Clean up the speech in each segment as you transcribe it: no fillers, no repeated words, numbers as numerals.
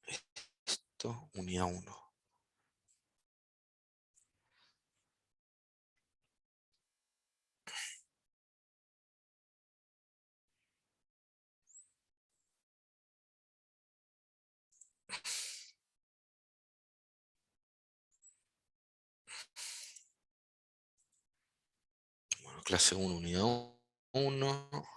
esto, unidad 1. Bueno, clase 1, unidad 1.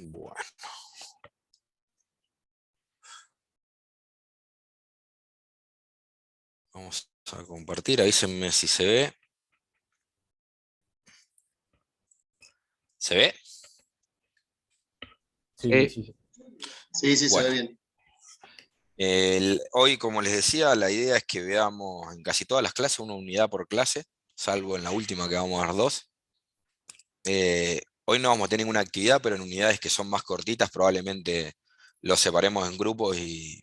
Bueno. Vamos a compartir, avísenme si se ve. ¿Se ve? Sí, Sí. sí. Sí, sí, se ve Bueno, bien. hoy, como les decía, la idea es que veamos en casi todas las clases una unidad por clase, salvo en la última que vamos a dar 2. Hoy no vamos a tener ninguna actividad, pero en unidades que son más cortitas probablemente los separemos en grupos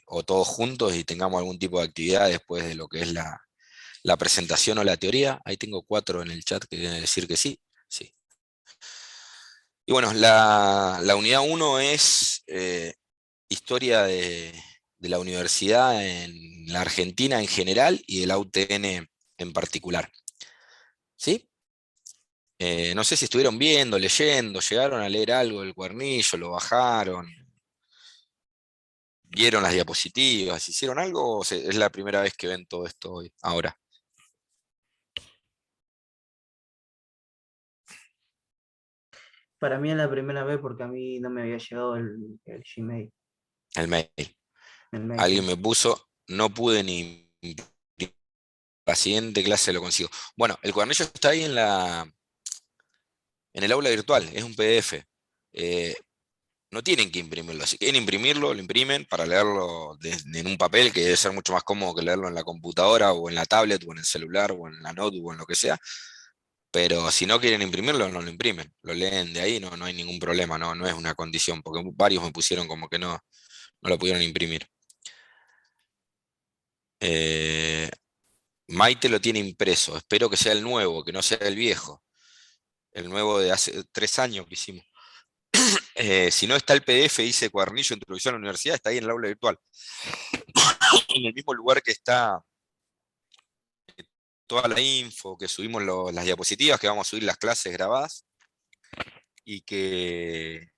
o todos juntos y tengamos algún tipo de actividad después de lo que es la presentación o la teoría. Ahí tengo 4 en el chat que quieren decir que sí. Sí. Y bueno, la unidad 1 es historia de la universidad en la Argentina en general y de la UTN en particular. ¿Sí? No sé si estuvieron viendo, leyendo, llegaron a leer algo del cuadernillo, lo bajaron, vieron las diapositivas, hicieron algo o es la primera vez que ven todo esto hoy, ahora. Para mí es la primera vez porque a mí no me había llegado el Gmail. El mail. El mail, Alguien sí. me puso, no pude ni imprimir, la siguiente clase lo consigo. Bueno, el cuadernillo está ahí en el aula virtual, es un PDF. Eh, no tienen que imprimirlo. Si quieren imprimirlo, lo imprimen para leerlo en un papel, que debe ser mucho más cómodo que leerlo en la computadora o en la tablet o en el celular o en la notebook o en lo que sea. Pero si no quieren imprimirlo, no lo imprimen. Lo leen de ahí, no hay ningún problema, no es una condición, porque varios me pusieron como que no lo pudieron imprimir. Maite lo tiene impreso, espero que sea el nuevo, que no sea el viejo. El nuevo de hace 3 años que hicimos. Si no está el PDF, dice Cuadernillo Introducción a la Universidad, está ahí en el aula virtual. En el mismo lugar que está toda la info, que subimos las diapositivas, que vamos a subir las clases grabadas, y que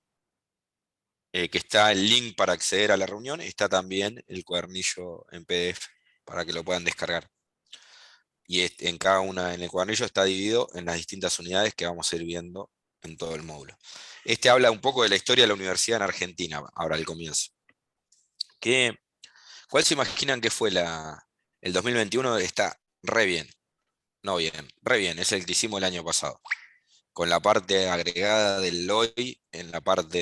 está el link para acceder a la reunión, está también el cuadernillo en PDF, para que lo puedan descargar. Y en cada una, en el cuadernillo está dividido en las distintas unidades que vamos a ir viendo en todo el módulo. Este habla un poco de la historia de la universidad en Argentina, ahora al comienzo. ¿Cuál se imaginan que fue el 2021? Está re bien. No bien, re bien, es el que hicimos el año pasado. Con la parte agregada del LOI en la parte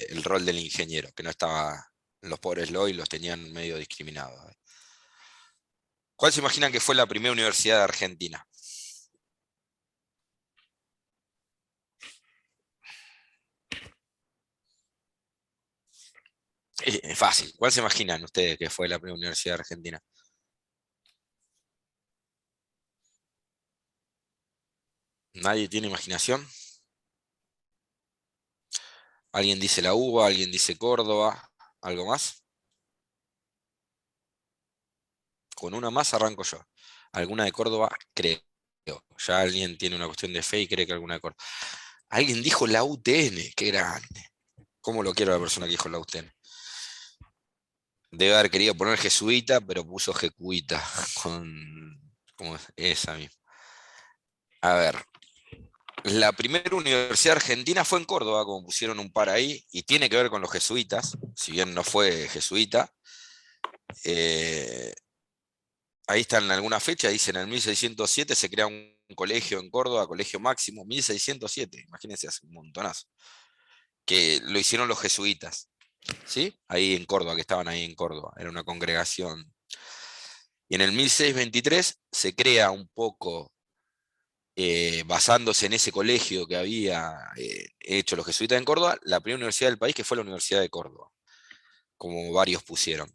del rol del ingeniero, que no estaba, los pobres LOI los tenían medio discriminados. ¿Cuál se imaginan que fue la primera universidad de Argentina? Es fácil. ¿Cuál se imaginan ustedes que fue la primera universidad de Argentina? ¿Nadie tiene imaginación? ¿Alguien dice la UBA? ¿Alguien dice Córdoba? ¿Algo más? Con una más arranco yo. ¿Alguna de Córdoba? Creo. Ya alguien tiene una cuestión de fe y cree que alguna de Córdoba. Alguien dijo la UTN. Qué grande. ¿Cómo lo quiero a la persona que dijo la UTN? Debe haber querido poner jesuita, pero puso jecuita. Como esa misma. A ver. La primera universidad argentina fue en Córdoba, como pusieron un par ahí, y tiene que ver con los jesuitas, si bien no fue jesuita. Ahí está en alguna fecha, dicen en el 1607 se crea un colegio en Córdoba, Colegio Máximo, 1607, imagínense, hace un montonazo, que lo hicieron los jesuitas, ¿sí? Ahí en Córdoba, que estaban ahí en Córdoba, era una congregación. Y en el 1623 se crea un poco, basándose en ese colegio que había hecho los jesuitas en Córdoba, la primera universidad del país, que fue la Universidad de Córdoba, como varios pusieron.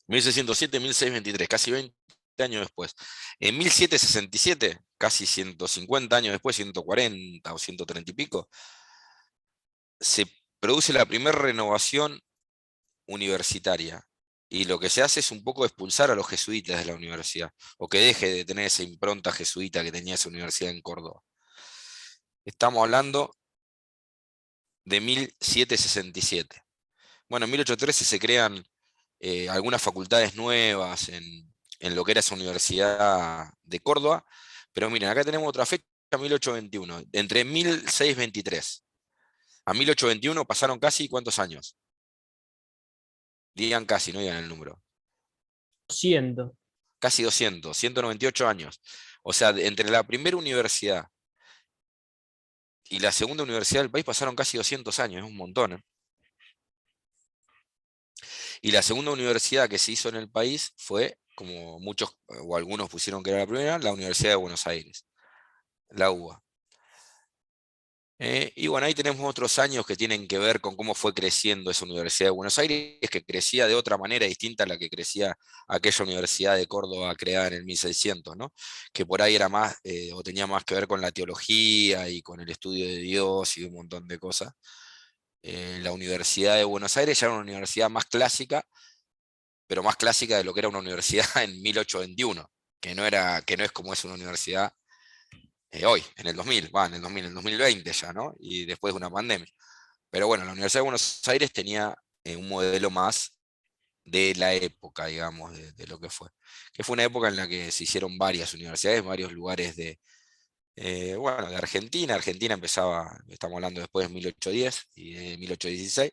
1607, 1623, casi 20 años después. En 1767, casi 150 años después, 140 o 130 y pico, se produce la primera renovación universitaria. Y lo que se hace es un poco expulsar a los jesuitas de la universidad, o que deje de tener esa impronta jesuita que tenía esa universidad en Córdoba. Estamos hablando de 1767. Bueno, en 1813 se crean algunas facultades nuevas en lo que era esa Universidad de Córdoba, pero miren, acá tenemos otra fecha, 1821. Entre 1623 a 1821 pasaron casi, ¿cuántos años? Digan casi, no digan el número. 100. Casi 200, 198 años. O sea, entre la primera universidad y la segunda universidad del país pasaron casi 200 años, es un montón, ¿eh? Y la segunda universidad que se hizo en el país fue, como muchos o algunos pusieron que era la primera, la Universidad de Buenos Aires, la UBA. Y bueno, ahí tenemos otros años que tienen que ver con cómo fue creciendo esa Universidad de Buenos Aires, que crecía de otra manera distinta a la que crecía aquella Universidad de Córdoba creada en el 1600, ¿no? Que por ahí era más, o tenía más que ver con la teología y con el estudio de Dios y un montón de cosas. La Universidad de Buenos Aires ya era una universidad más clásica, pero más clásica de lo que era una universidad en 1821, que no es como es una universidad hoy, en el 2000, en el 2000, en el 2020 ya, ¿no? Y después de una pandemia. Pero bueno, la Universidad de Buenos Aires tenía un modelo más de la época, digamos, de lo que fue. Que fue una época en la que se hicieron varias universidades, varios lugares bueno, de Argentina. Argentina empezaba, estamos hablando después de 1810 y de 1816,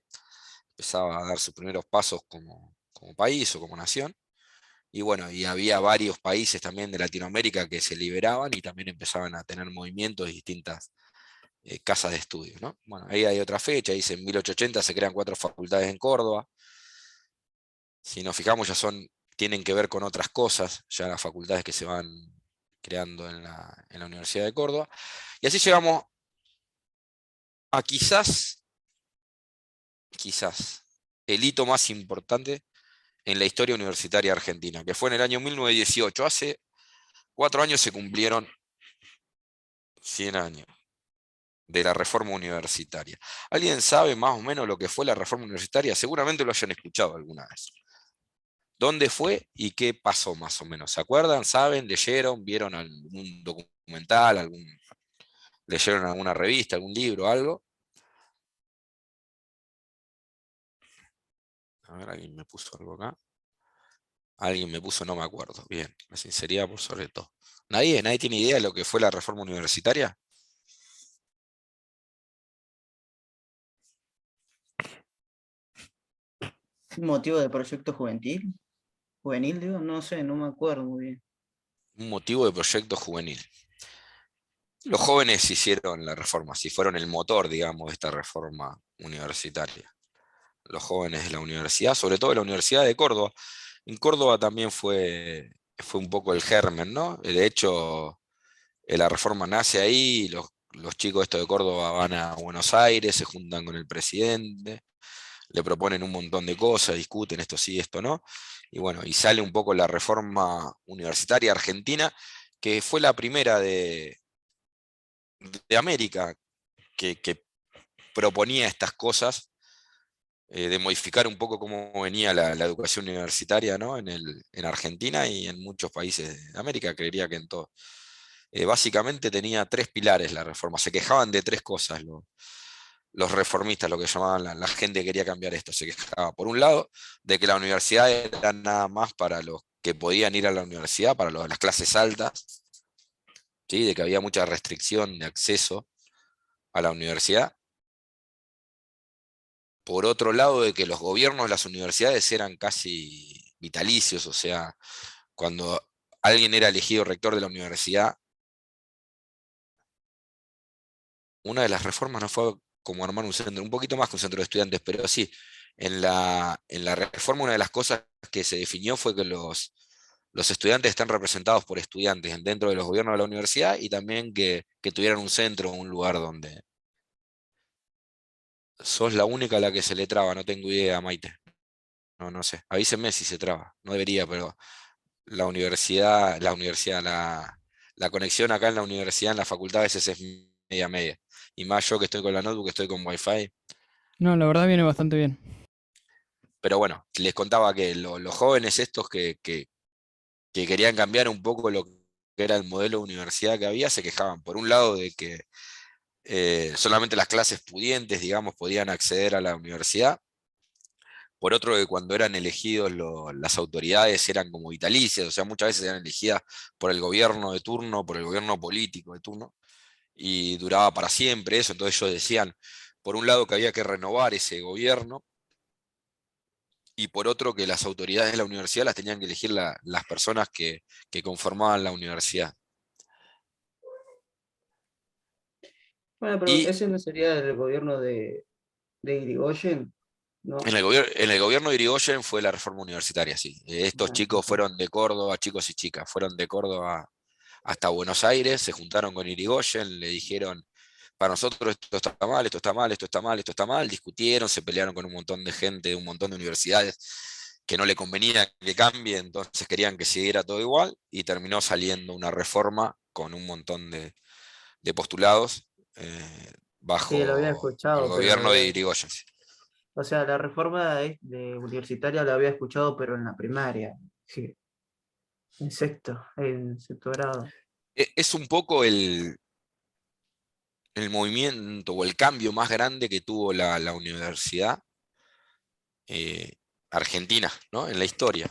empezaba a dar sus primeros pasos como país o como nación. Y bueno, y había varios países también de Latinoamérica que se liberaban y también empezaban a tener movimientos y distintas casas de estudio, ¿no? Bueno, ahí hay otra fecha, dice en 1880 se crean 4 facultades en Córdoba. Si nos fijamos, tienen que ver con otras cosas, ya las facultades que se van creando en la Universidad de Córdoba. Y así llegamos a quizás, el hito más importante en la historia universitaria argentina, que fue en el año 1918. Hace 4 años se cumplieron 100 años de la reforma universitaria. ¿Alguien sabe más o menos lo que fue la reforma universitaria? Seguramente lo hayan escuchado alguna vez. ¿Dónde fue y qué pasó más o menos? ¿Se acuerdan? ¿Saben? ¿Leyeron? ¿Vieron algún documental? ¿Leyeron alguna revista, algún libro, algo? A ver, alguien me puso algo acá. Alguien me puso, no me acuerdo. Bien, la sinceridad por sobre todo. ¿Nadie tiene idea de lo que fue la reforma universitaria? ¿Motivo de proyecto juvenil? Juvenil, digo, no sé, no me acuerdo muy bien. Un motivo de proyecto juvenil. Los jóvenes hicieron la reforma, si fueron el motor, digamos, de esta reforma universitaria. Los jóvenes de la universidad, sobre todo de la Universidad de Córdoba. En Córdoba también fue un poco el germen, ¿no? De hecho, la reforma nace ahí, los chicos estos de Córdoba van a Buenos Aires, se juntan con el presidente, le proponen un montón de cosas, discuten esto sí, esto no, y bueno, y sale un poco la reforma universitaria argentina, que fue la primera de América que proponía estas cosas, de modificar un poco cómo venía la educación universitaria, ¿no? En Argentina y en muchos países de América, creería que en todos. Básicamente tenía 3 pilares la reforma, se quejaban de 3 cosas los reformistas, lo que llamaban la gente que quería cambiar esto, se quejaba, por un lado, de que la universidad era nada más para los que podían ir a la universidad, para las clases altas, ¿sí? De que había mucha restricción de acceso a la universidad. Por otro lado, de que los gobiernos de las universidades eran casi vitalicios, o sea, cuando alguien era elegido rector de la universidad, una de las reformas no fue como armar un centro, un poquito más que un centro de estudiantes, pero sí, en la reforma una de las cosas que se definió fue que los estudiantes están representados por estudiantes dentro de los gobiernos de la universidad y también que tuvieran un centro, un lugar donde... Sos la única a la que se le traba, no tengo idea, Maite. No sé. Avísenme si se traba. No debería, pero la conexión acá en la universidad, en la facultad a veces es media media. Y más yo que estoy con la notebook, estoy con Wi-Fi. No, la verdad viene bastante bien. Pero bueno, les contaba que los jóvenes estos que querían cambiar un poco lo que era el modelo de universidad que había, se quejaban, por un lado, de que solamente las clases pudientes, digamos, podían acceder a la universidad. Por otro, que cuando eran elegidos las autoridades eran como vitalicias, o sea, muchas veces eran elegidas por el gobierno de turno, por el gobierno político de turno, y duraba para siempre eso. Entonces ellos decían, por un lado, que había que renovar ese gobierno, y por otro, que las autoridades de la universidad las tenían que elegir las personas que conformaban la universidad. Bueno, pero Y ese no sería el gobierno de Irigoyen, ¿no? en el gobierno de Irigoyen fue la reforma universitaria, sí. Estos Ah, chicos fueron de Córdoba, chicos y chicas, fueron de Córdoba hasta Buenos Aires, se juntaron con Irigoyen, le dijeron, para nosotros esto está mal, esto está mal, esto está mal, esto está mal, discutieron, se pelearon con un montón de gente de un montón de universidades que no le convenía que cambie, entonces querían que siguiera todo igual, y terminó saliendo una reforma con un montón de postulados sí, lo había bajo el escuchado, pero gobierno de Irigoyen. o sea, la reforma de universitaria la había escuchado, pero en la primaria, sí, en sexto grado. Es un poco el movimiento o el cambio más grande que tuvo la universidad eh, argentina, ¿no? En la historia.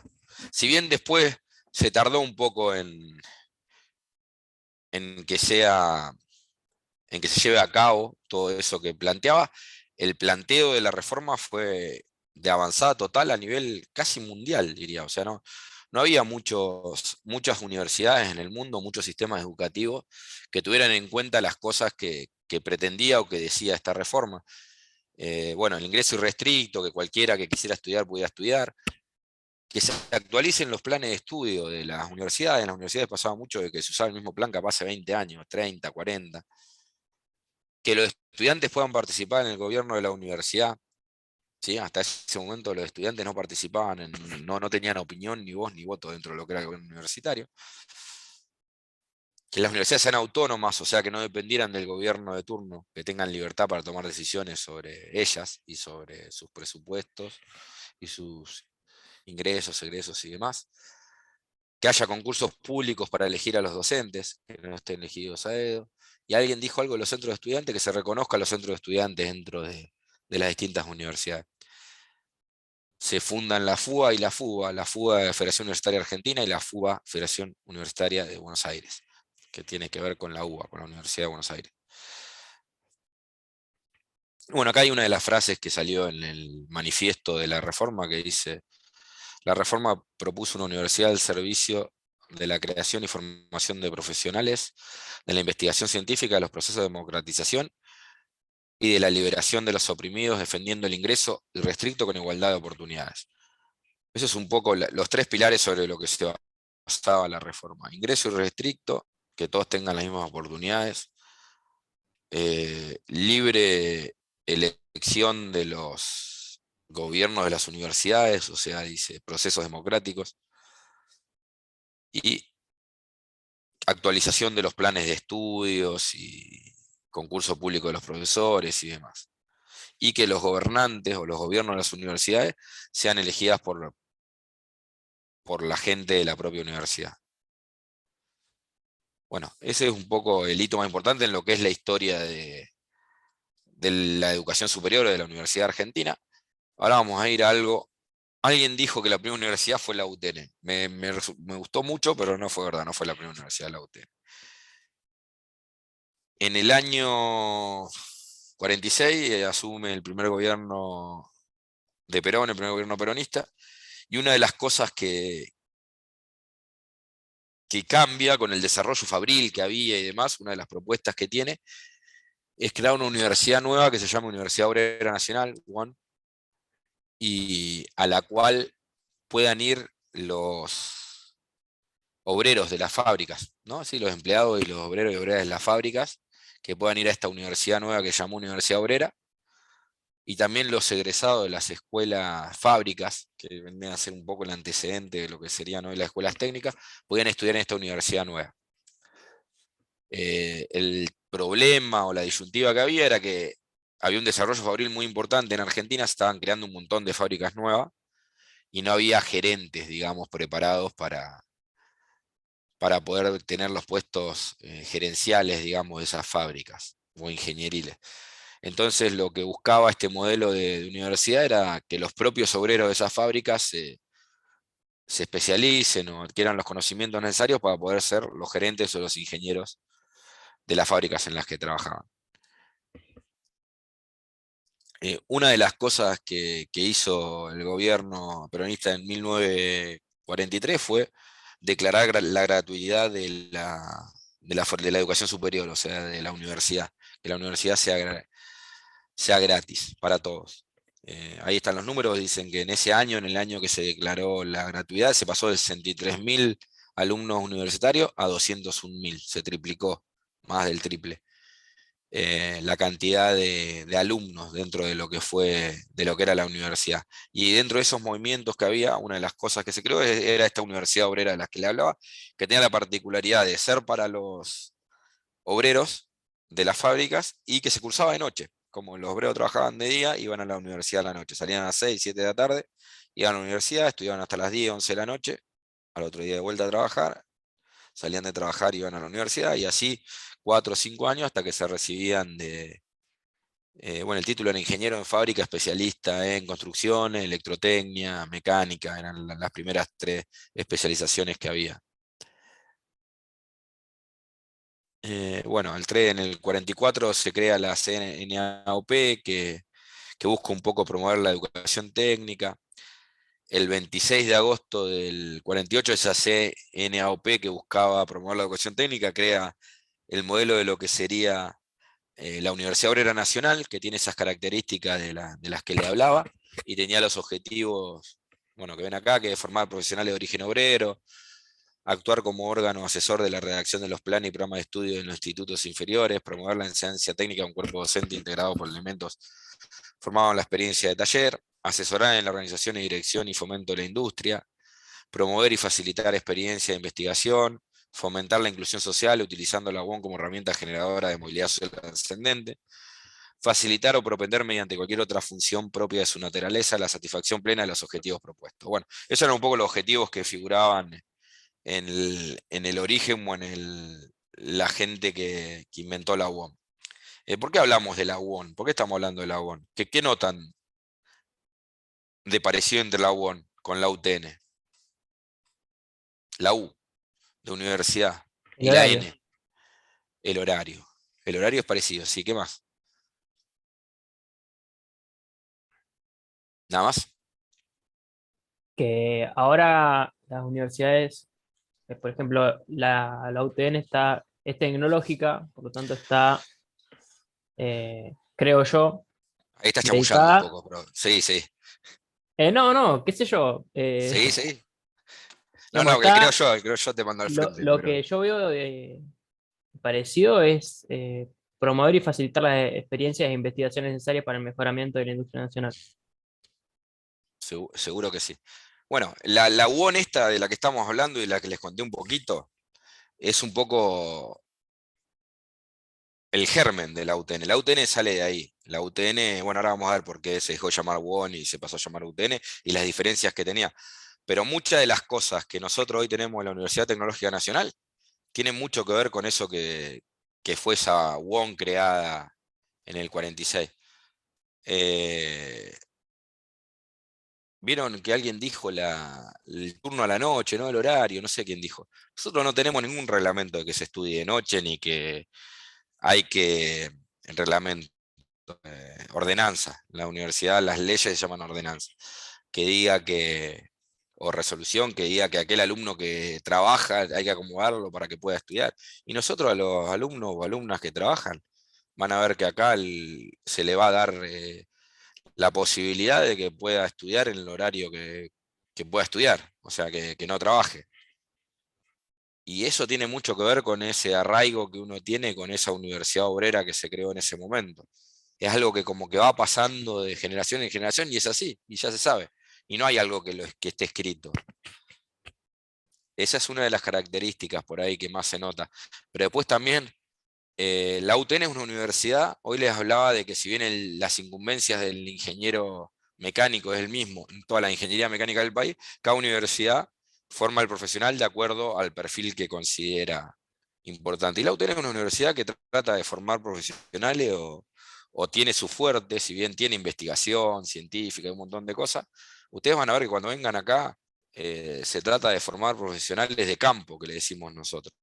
Si bien después se tardó un poco en que sea, en que se lleve a cabo todo eso que planteaba, el planteo de la reforma fue de avanzada total a nivel casi mundial, diría. O sea, no había muchas universidades en el mundo, muchos sistemas educativos que tuvieran en cuenta las cosas que pretendía o que decía esta reforma. Bueno, el ingreso irrestricto, que cualquiera que quisiera estudiar pudiera estudiar, que se actualicen los planes de estudio de las universidades. En las universidades pasaba mucho de que se usaba el mismo plan capaz hace 20 años, 30, 40. Que los estudiantes puedan participar en el gobierno de la universidad. ¿Sí? Hasta ese momento los estudiantes no participaban, no tenían opinión, ni voz, ni voto dentro de lo que era el gobierno universitario. Que las universidades sean autónomas, o sea, que no dependieran del gobierno de turno, que tengan libertad para tomar decisiones sobre ellas y sobre sus presupuestos y sus ingresos, egresos y demás. Que haya concursos públicos para elegir a los docentes, que no estén elegidos a dedo. Y alguien dijo algo de los centros de estudiantes, que se reconozca a los centros de estudiantes dentro de las distintas universidades. Se fundan la FUBA y la FUBA de Federación Universitaria Argentina y la FUBA Federación Universitaria de Buenos Aires, que tiene que ver con la UBA, con la Universidad de Buenos Aires. Bueno, acá hay una de las frases que salió en el manifiesto de la reforma que dice: la reforma propuso una universidad al servicio de la creación y formación de profesionales, de la investigación científica, de los procesos de democratización y de la liberación de los oprimidos, defendiendo el ingreso irrestricto con igualdad de oportunidades. Eso es un poco los tres pilares sobre lo que se basaba la reforma. Ingreso irrestricto, que todos tengan las mismas oportunidades, libre elección de los gobiernos de las universidades, o sea, dice, procesos democráticos, y actualización de los planes de estudios y concurso público de los profesores y demás. Y que los gobernantes o los gobiernos de las universidades sean elegidas por la gente de la propia universidad. Bueno, ese es un poco el hito más importante en lo que es la historia de la educación superior de la Universidad Argentina. Ahora vamos a ir a algo. Alguien dijo que la primera universidad fue la UTN. Me gustó mucho, pero no fue verdad, no fue la primera universidad la UTN. En el año 46 asume el primer gobierno de Perón, el primer gobierno peronista, y una de las cosas que cambia con el desarrollo fabril que había y demás, una de las propuestas que tiene, es crear una universidad nueva que se llama Universidad Obrera Nacional, UON, y a la cual puedan ir los obreros de las fábricas, ¿no? Sí, los empleados y los obreros y obreras de las fábricas, que puedan ir a esta universidad nueva que llamó Universidad Obrera, y también los egresados de las escuelas fábricas, que vendrían a ser un poco el antecedente de lo que serían hoy las escuelas técnicas, podían estudiar en esta universidad nueva. El problema o la disyuntiva que había era que había un desarrollo fabril muy importante en Argentina, se estaban creando un montón de fábricas nuevas y no había gerentes, digamos, preparados para poder tener los puestos gerenciales, digamos, de esas fábricas o ingenieriles. Entonces lo que buscaba este modelo de universidad era que los propios obreros de esas fábricas se especialicen o adquieran los conocimientos necesarios para poder ser los gerentes o los ingenieros de las fábricas en las que trabajaban. Una de las cosas que hizo el gobierno peronista en 1943 fue declarar la gratuidad de la educación superior, o sea, de la universidad, que la universidad sea gratis para todos. Ahí están los números, dicen que en ese año, en el año que se declaró la gratuidad, se pasó de 63.000 alumnos universitarios a 201.000, se triplicó, más del triple, la cantidad de alumnos dentro de lo que era la universidad. Y dentro de esos movimientos que había, una de las cosas que se creó era esta universidad obrera de la que le hablaba, que tenía la particularidad de ser para los obreros de las fábricas y que se cursaba de noche. Como los obreros trabajaban de día, iban a la universidad a la noche. Salían a las 6, 7 de la tarde, iban a la universidad, estudiaban hasta las 10, 11 de la noche, al otro día de vuelta a trabajar, salían de trabajar, iban a la universidad, y así 4 o 5 años hasta que se recibían bueno, el título era ingeniero en fábrica, especialista en construcción, electrotecnia, mecánica, eran las primeras 3 especializaciones que había. Bueno, en el 44 se crea la CNAOP, que busca un poco promover la educación técnica. El 26 de agosto del 48, esa CNAOP que buscaba promover la educación técnica crea el modelo de lo que sería la Universidad Obrera Nacional, que tiene esas características de las que le hablaba, y tenía los objetivos, bueno, que ven acá, que es formar profesionales de origen obrero, actuar como órgano asesor de la redacción de los planes y programas de estudio en los institutos inferiores, promover la enseñanza técnica de un cuerpo docente integrado por elementos formados en la experiencia de taller, asesorar en la organización y dirección y fomento de la industria, promover y facilitar experiencia de investigación, fomentar la inclusión social utilizando la UON como herramienta generadora de movilidad social ascendente, facilitar o propender mediante cualquier otra función propia de su naturaleza la satisfacción plena de los objetivos propuestos. Bueno, esos eran un poco los objetivos que figuraban en el origen o en la gente que inventó la UON. ¿Por qué hablamos de la UON? ¿Por qué estamos hablando de la UON? ¿Qué notan de parecido entre la UON con la UTN? La U, de universidad, El y la horario. N, el horario. El horario es parecido, sí, ¿qué más? ¿Nada más? Que ahora las universidades, por ejemplo, la UTN es tecnológica, por lo tanto está, creo yo, Ahí está chamullando un dedicada. poco, pero sí, sí. No, no, qué sé yo. Sí, sí. No, Digamos, no, que está creo yo te mando al lo, frente, lo pero que yo veo de parecido es promover y facilitar las experiencias e investigaciones necesarias para el mejoramiento de la industria nacional. seguro que sí. Bueno, la UON esta de la que estamos hablando y la que les conté un poquito, es un poco el germen de la UTN. La UTN sale de ahí. La UTN, bueno, ahora vamos a ver por qué se dejó llamar UON y se pasó a llamar UTN y las diferencias que tenía. Pero muchas de las cosas que nosotros hoy tenemos en la Universidad Tecnológica Nacional tienen mucho que ver con eso que fue esa UON creada en el 46. Vieron que alguien dijo el turno a la noche, ¿no? El horario, no sé quién dijo. Nosotros no tenemos ningún reglamento de que se estudie de noche, ni que hay que, en reglamento, ordenanza. En la universidad las leyes se llaman ordenanza. Que diga o resolución, que diga que aquel alumno que trabaja hay que acomodarlo para que pueda estudiar. Y nosotros a los alumnos o alumnas que trabajan, van a ver que acá se le va a dar la posibilidad de que pueda estudiar en el horario que pueda estudiar, o sea, que no trabaje. Y eso tiene mucho que ver con ese arraigo que uno tiene con esa universidad obrera que se creó en ese momento. es algo que como que va pasando de generación en generación y es así, y ya se sabe. Y no hay algo que esté escrito. Esa es una de las características por ahí que más se nota. Pero después también, la UTN es una universidad, hoy les hablaba de que si bien las incumbencias del ingeniero mecánico es el mismo en toda la ingeniería mecánica del país, cada universidad forma al profesional de acuerdo al perfil que considera importante. Y la UTN es una universidad que trata de formar profesionales o tiene su fuerte, si bien tiene investigación científica y un montón de cosas, ustedes van a ver que cuando vengan acá se trata de formar profesionales de campo, que le decimos nosotros.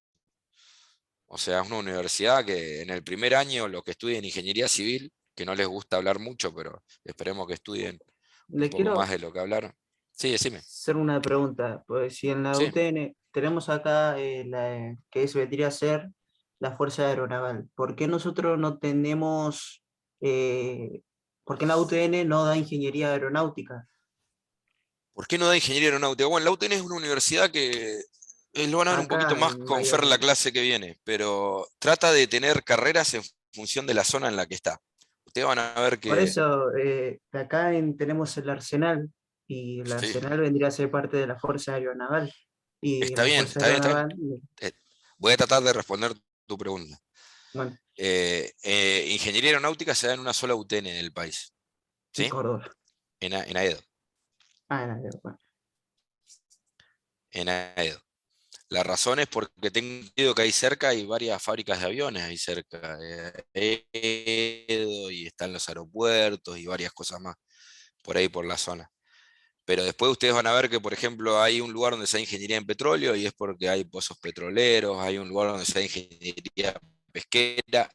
O sea, es una universidad que en el primer año los que estudien ingeniería civil, que no les gusta hablar mucho, pero esperemos que estudien un Le poco más quiero de lo que hablaron. Sí, decime. hacer una pregunta, pues si en la Sí. UTN tenemos acá que vendría a ser la Fuerza Aeronaval, ¿por qué nosotros no tenemos, por qué en la UTN no da ingeniería aeronáutica? ¿Por qué no da ingeniería aeronáutica? Bueno, la UTN es una universidad que lo van a ver un poquito Acá más en con Bahía Fer la Blanca. clase que viene, pero trata de tener carreras en función de la zona en la que está. Ustedes van a ver Por que eso, tenemos el Arsenal, y el sí, Arsenal vendría a ser parte de la Fuerza Aeronaval. Y está la bien, Fuerza está bien, está bien. Aeronaval, Eh, Voy a tratar de responder tu pregunta. bueno, Ingeniería aeronáutica se da en una sola UTN del país, en ¿sí? Córdoba. En AEDO. Bueno, En AEDO. La razón es porque tengo entendido que ahí cerca hay varias fábricas de aviones, ahí cerca de AEDO, y están los aeropuertos y varias cosas más por ahí por la zona. Pero después ustedes van a ver que, por ejemplo, hay un lugar donde se da ingeniería en petróleo y es porque hay pozos petroleros, hay un lugar donde se da ingeniería pesquera,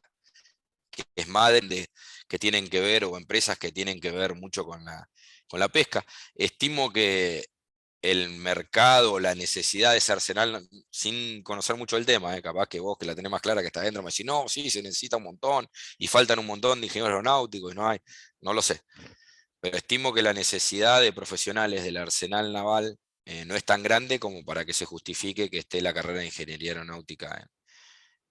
que es madre, que tienen que ver, o empresas que tienen que ver mucho con la pesca. Estimo que el mercado, la necesidad de ese arsenal, sin conocer mucho el tema, capaz que vos que la tenés más clara que está adentro, me decís, no, sí, se necesita un montón, y faltan un montón de ingenieros aeronáuticos, y no hay, no lo sé. Pero estimo que la necesidad de profesionales del arsenal naval no es tan grande como para que se justifique que esté la carrera de ingeniería aeronáutica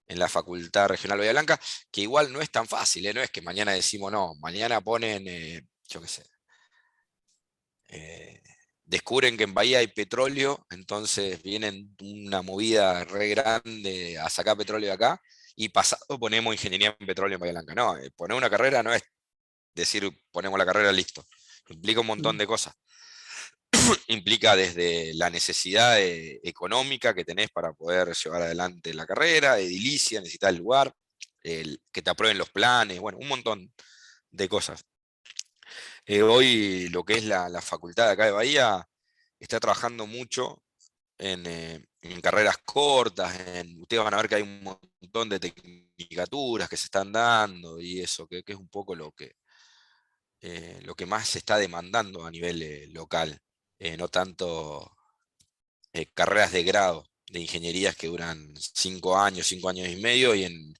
en la Facultad Regional Bahía Blanca, que igual no es tan fácil, no es que mañana decimos, no, mañana ponen, yo qué sé, eh, descubren que en Bahía hay petróleo, entonces vienen una movida re grande a sacar petróleo de acá, y pasado ponemos ingeniería en petróleo en Bahía Blanca. No, poner una carrera no es decir ponemos la carrera, listo. Implica un montón de cosas. Implica desde la necesidad económica que tenés para poder llevar adelante la carrera, edilicia, necesitas el lugar, que te aprueben los planes, bueno, un montón de cosas. Hoy lo que es la facultad de acá de Bahía está trabajando mucho en carreras cortas, ustedes van a ver que hay un montón de tecnicaturas que se están dando y eso, que es un poco lo que más se está demandando a nivel local, no tanto carreras de grado de ingenierías que duran 5 años, 5 años y medio, y en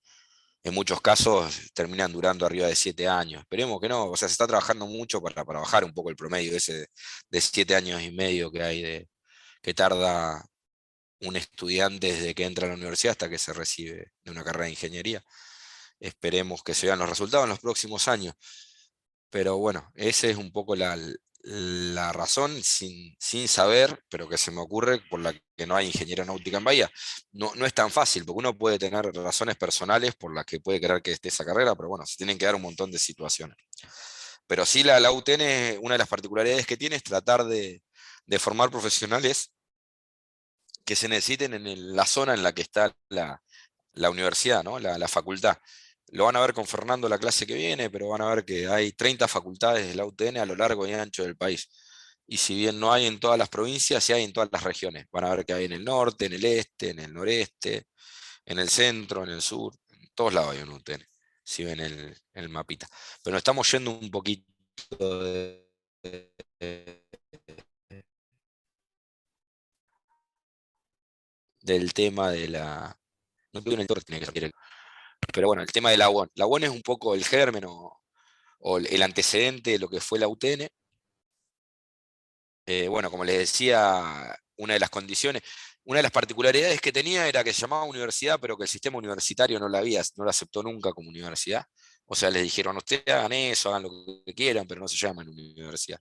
muchos casos terminan durando arriba de 7 años. Esperemos que no, o sea, se está trabajando mucho para bajar un poco el promedio ese de 7 años y medio que hay que tarda un estudiante desde que entra a la universidad hasta que se recibe de una carrera de ingeniería. Esperemos que se vean los resultados en los próximos años. Pero bueno, esa es un poco la razón sin saber, pero que se me ocurre por la que no hay ingeniería náutica en Bahía. No es tan fácil, porque uno puede tener razones personales por las que puede querer que esté esa carrera, pero bueno, se tienen que dar un montón de situaciones. Pero sí, la UTN, una de las particularidades que tiene es tratar de formar profesionales que se necesiten en la zona en la que está la universidad, ¿no? La facultad. Lo van a ver con Fernando la clase que viene, pero van a ver que hay 30 facultades de la UTN a lo largo y ancho del país. Y si bien no hay en todas las provincias, sí hay en todas las regiones. Van a ver que hay en el norte, en el este, en el noreste, en el centro, en el sur, en todos lados hay una UTN, si ven el mapita. Pero nos estamos yendo un poquito del tema de la... No tuve en el torre, tiene que salir pero bueno, el tema de la UON. La UON es un poco el germen o el antecedente de lo que fue la UTN. Bueno, como les decía, una de las condiciones, una de las particularidades que tenía era que se llamaba universidad, pero que el sistema universitario no la aceptó nunca como universidad. O sea, les dijeron, ustedes hagan eso, hagan lo que quieran, pero no se llaman universidad.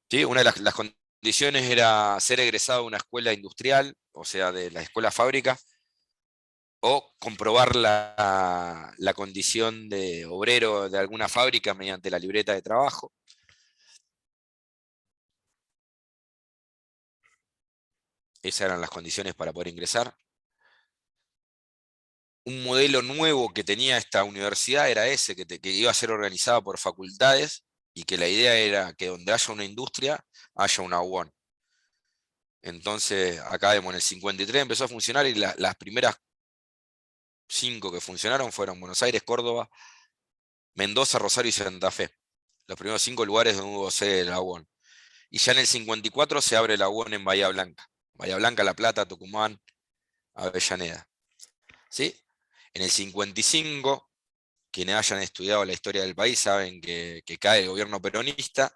¿Sí? Una de las condiciones era ser egresado de una escuela industrial, o sea, de la escuela fábrica, o comprobar la condición de obrero de alguna fábrica mediante la libreta de trabajo. Esas eran las condiciones para poder ingresar. Un modelo nuevo que tenía esta universidad era ese, que iba a ser organizada por facultades y que la idea era que donde haya una industria, haya una UON. Entonces, acá vemos, en el 53 empezó a funcionar y las primeras 5 que funcionaron fueron Buenos Aires, Córdoba, Mendoza, Rosario y Santa Fe. Los primeros 5 lugares donde hubo sede de la UON. Y ya en el 54 se abre la UON en Bahía Blanca. Bahía Blanca, La Plata, Tucumán, Avellaneda. ¿Sí? En el 55, quienes hayan estudiado la historia del país saben que cae el gobierno peronista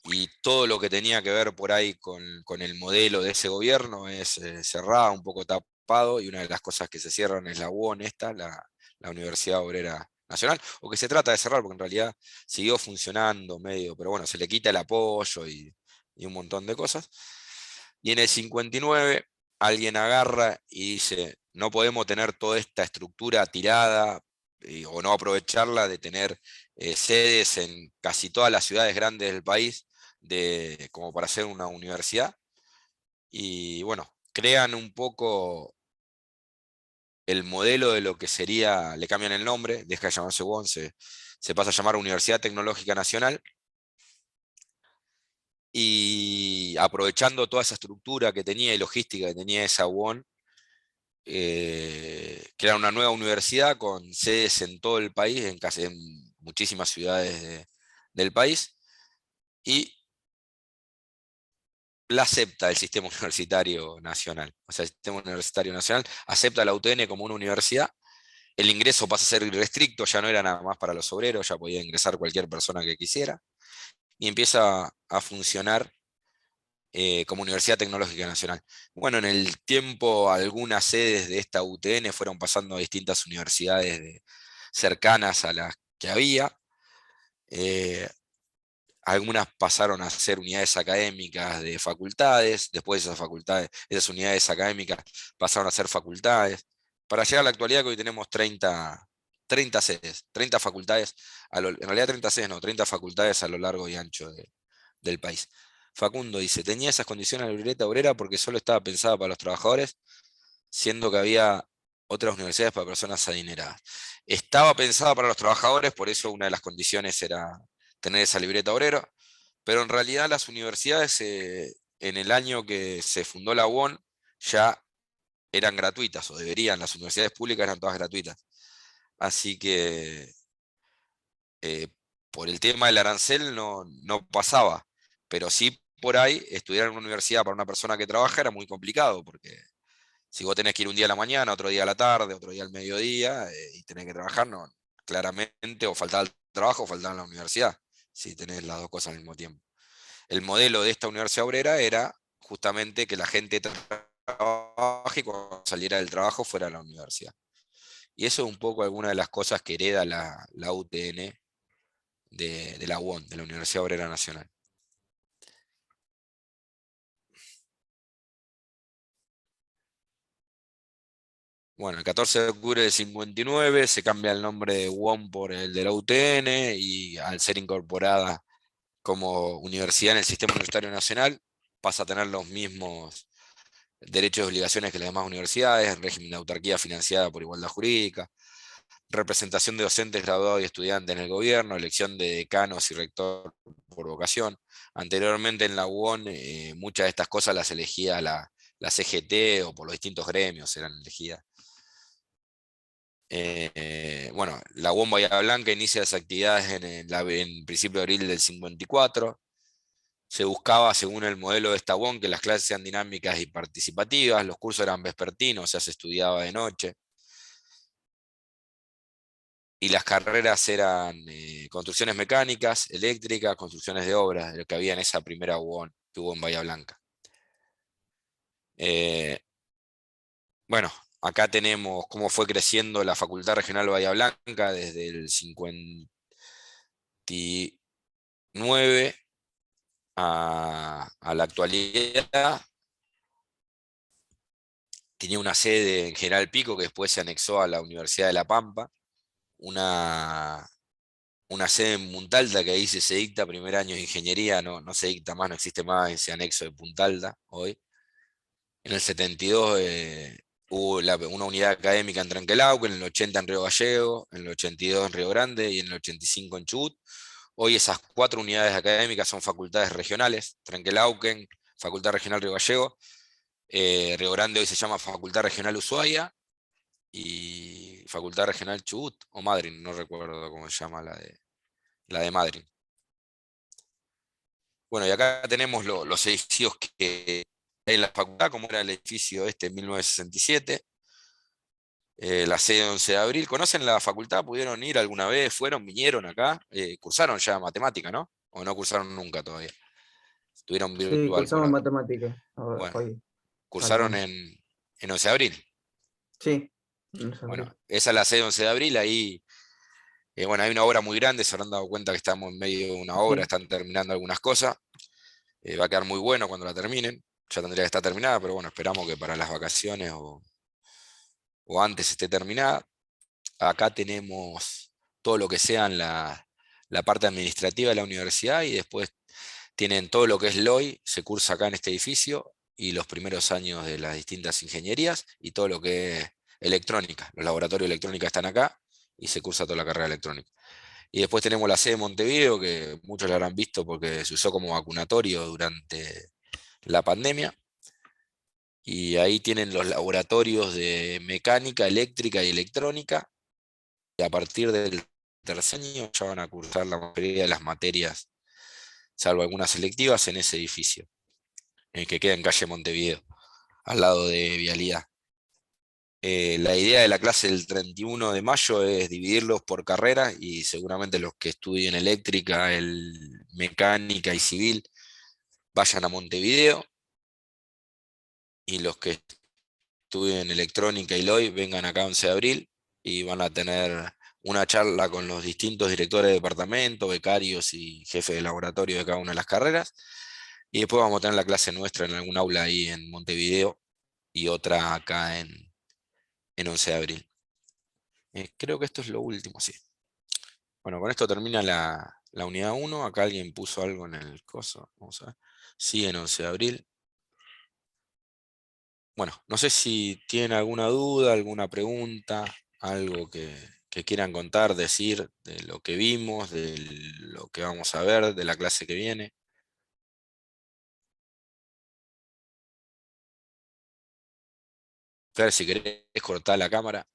y todo lo que tenía que ver por ahí con el modelo de ese gobierno es cerrado, un poco tapado, y una de las cosas que se cierran es la UON la Universidad Obrera Nacional, o que se trata de cerrar, porque en realidad siguió funcionando medio, pero bueno, se le quita el apoyo y un montón de cosas. Y en el 59 alguien agarra y dice, no podemos tener toda esta estructura tirada o no aprovecharla de tener sedes en casi todas las ciudades grandes del país como para hacer una universidad. Y bueno, crean un poco el modelo de lo que sería, le cambian el nombre, deja de llamarse UON, se pasa a llamar Universidad Tecnológica Nacional. Y aprovechando toda esa estructura que tenía y logística que tenía esa UON, crearon una nueva universidad con sedes en todo el país, en muchísimas ciudades del país, y la acepta el sistema universitario nacional. O sea, el sistema universitario nacional acepta la UTN como una universidad. El ingreso pasa a ser irrestricto, ya no era nada más para los obreros, ya podía ingresar cualquier persona que quisiera, y empieza a funcionar como Universidad Tecnológica Nacional. Bueno, en el tiempo algunas sedes de esta UTN fueron pasando a distintas universidades cercanas a las que había. Algunas pasaron a ser unidades académicas de facultades, después esas facultades, esas unidades académicas pasaron a ser facultades, para llegar a la actualidad que hoy tenemos 30 sedes, 30 facultades, en realidad 30 sedes no, 30 facultades a lo largo y ancho del país. Facundo dice, tenía esas condiciones la libreta obrera porque solo estaba pensada para los trabajadores, siendo que había otras universidades para personas adineradas. Estaba pensada para los trabajadores, por eso una de las condiciones era tener esa libreta obrera, pero en realidad las universidades en el año que se fundó la UON ya eran gratuitas, o deberían, las universidades públicas eran todas gratuitas. Así que por el tema del arancel no pasaba, pero sí por ahí estudiar en una universidad para una persona que trabaja era muy complicado, porque si vos tenés que ir un día a la mañana, otro día a la tarde, otro día al mediodía, y tenés que trabajar, no, claramente o faltaba el trabajo o faltaba en la universidad, si tenés las dos cosas al mismo tiempo. El modelo de esta universidad obrera era justamente que la gente trabaje y cuando saliera del trabajo fuera a la universidad. Y eso es un poco alguna de las cosas que hereda la UTN de la UON, de la Universidad Obrera Nacional. Bueno, el 14 de octubre del 59 se cambia el nombre de UON por el de la UTN y al ser incorporada como universidad en el Sistema Universitario Nacional pasa a tener los mismos derechos y obligaciones que las demás universidades, régimen de autarquía financiada por igualdad jurídica, representación de docentes, graduados y estudiantes en el gobierno, elección de decanos y rector por vocación. Anteriormente en la UON muchas de estas cosas las elegía la CGT o por los distintos gremios eran elegidas. Bueno, la UON Bahía Blanca inicia las actividades en principio de abril del 54. Se buscaba, según el modelo de esta UON, que las clases sean dinámicas y participativas, los cursos eran vespertinos, o sea, se estudiaba de noche. Y las carreras eran construcciones mecánicas, eléctricas, construcciones de obras, de lo que había en esa primera UON que hubo en Bahía Blanca. Bueno, acá tenemos cómo fue creciendo la Facultad Regional Bahía Blanca desde el 59 a la actualidad. Tenía una sede en General Pico que después se anexó a la Universidad de La Pampa, una sede en Punta Alta que ahí se dicta primer año de ingeniería, no se dicta más, no existe más ese anexo de Punta Alta hoy. En el 72 hubo una unidad académica en Trenquelauquen, en el 80 en Río Gallego, en el 82 en Río Grande y en el 85 en Chubut. Hoy esas 4 unidades académicas son facultades regionales: Trenquelauquen, Facultad Regional Río Gallego, Río Grande hoy se llama Facultad Regional Ushuaia, y Facultad Regional Chubut, o Madryn, no recuerdo cómo se llama la de Madryn. Bueno, y acá tenemos los edificios que hay en la facultad, como era el edificio este en 1967, la sede de 11 de abril. ¿Conocen la facultad? ¿Pudieron ir alguna vez? ¿Fueron? ¿Vinieron acá? ¿Cursaron ya matemática, no? ¿O no cursaron nunca todavía? Estuvieron Sí, virtual por cursamos ahora. matemáticas Bueno, hoy, al cursaron menos. en 11 de abril. Sí, no sé, Bueno, esa es la sede de 11 de abril, ahí. Bueno, hay una obra muy grande, se habrán dado cuenta que estamos en medio de una obra, sí, están terminando algunas cosas. Va a quedar muy bueno cuando la terminen. Ya tendría que estar terminada, pero bueno, esperamos que para las vacaciones o antes esté terminada. Acá tenemos todo lo que sean la parte administrativa de la universidad, y después tienen todo lo que es LOI, se cursa acá en este edificio, y los primeros años de las distintas ingenierías, y todo lo que es electrónica. Los laboratorios de electrónica están acá y se cursa toda la carrera electrónica. Y después tenemos la sede de Montevideo, que muchos la habrán visto porque se usó como vacunatorio durante la pandemia. Y ahí tienen los laboratorios de mecánica, eléctrica y electrónica. Y a partir del tercer año ya van a cursar la mayoría de las materias, salvo algunas selectivas, en ese edificio, que queda en calle Montevideo, al lado de Vialidad. La idea de la clase del 31 de mayo es dividirlos por carreras, y seguramente los que estudien eléctrica, mecánica y civil vayan a Montevideo, y los que estudien electrónica y LOI vengan acá a 11 de abril y van a tener una charla con los distintos directores de departamento, becarios y jefes de laboratorio de cada una de las carreras. Y después vamos a tener la clase nuestra en algún aula ahí en Montevideo y otra acá en 11 de abril. Creo que esto es lo último, sí. Bueno, con esto termina la unidad 1. Acá alguien puso algo en el coso. Vamos a ver. Sí, en 11 de abril. Bueno, no sé si tienen alguna duda, alguna pregunta, algo que quieran contar, decir de lo que vimos, de lo que vamos a ver, de la clase que viene. Fer, si querés cortar la cámara.